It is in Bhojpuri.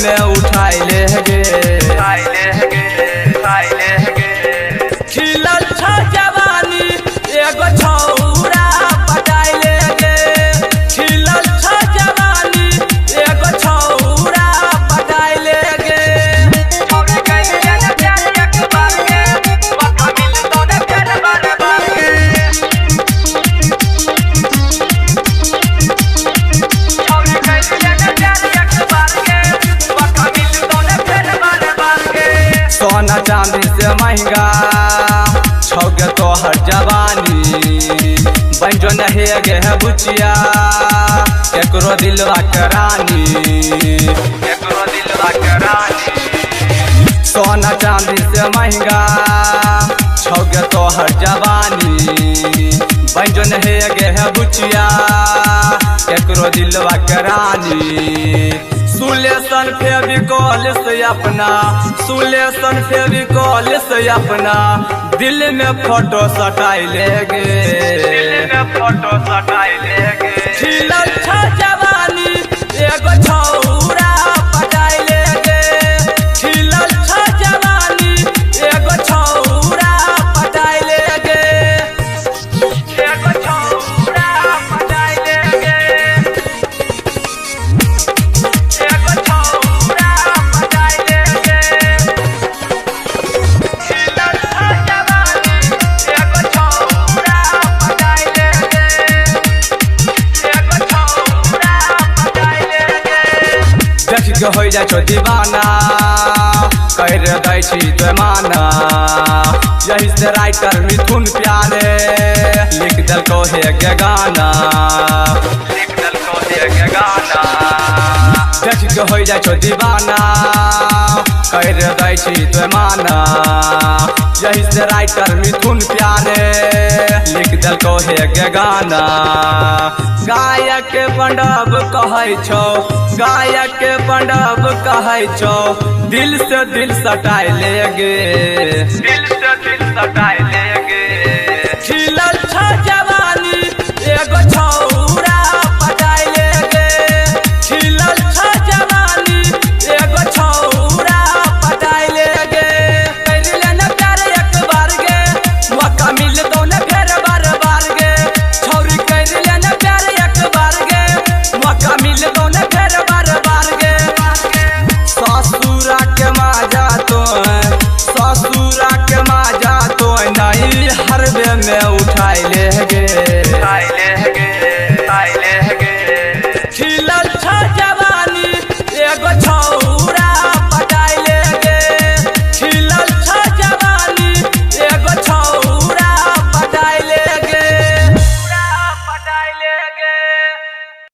में उठाई ले गे खिलल छ जवानी एगो छौरा पटाई ले गे खिलल छ जवानी एगो छौरा पटाई ले गे छौरा कैसे न प्यार एक बार के मौका मिल तो न फिर बार बार के छौरा कैसे न प्यार एक बार के मौका मिल तो न फिर बार बार के सोना चांदी से महंगा छौगे तोहर जवानी बन जो नहीं गे है बुचिया केकरो दिलवा के रानी केकरो दिलवा के रानी सोना चांदी से महंगा छौगे तोहर जवानी बन जो नहीं गे है बुचिया केकरो दिलवा के रानी सुलेशन फेविकॉल से अपना सुलेशन फेविकॉल से अपना दिल में फोटो सटाई लेगे दिल में फोटो सटाई लेगे खिलल छ जवानी एगो छौरा पटाई लेगे खिलल छ जवानी एगो छौरा पटाई लेगे एगो छौरा पटाई लेगे हो जा छो दीवाना कर दै छी तो माना यही से राइटर मिथुन प्यारे लिख दल को है के गाना लिख दल को है के गाना देख के हो जा छो दीवाना कर दै छी तो माना यही से राइटर मिथुन प्यारे लिख दल को है के गाना गायक पंडब कहै छौ गायक पंडब कहै छौ दिल से दिल सटाई लेगे दिल से दिल सटाई लेगे खिलल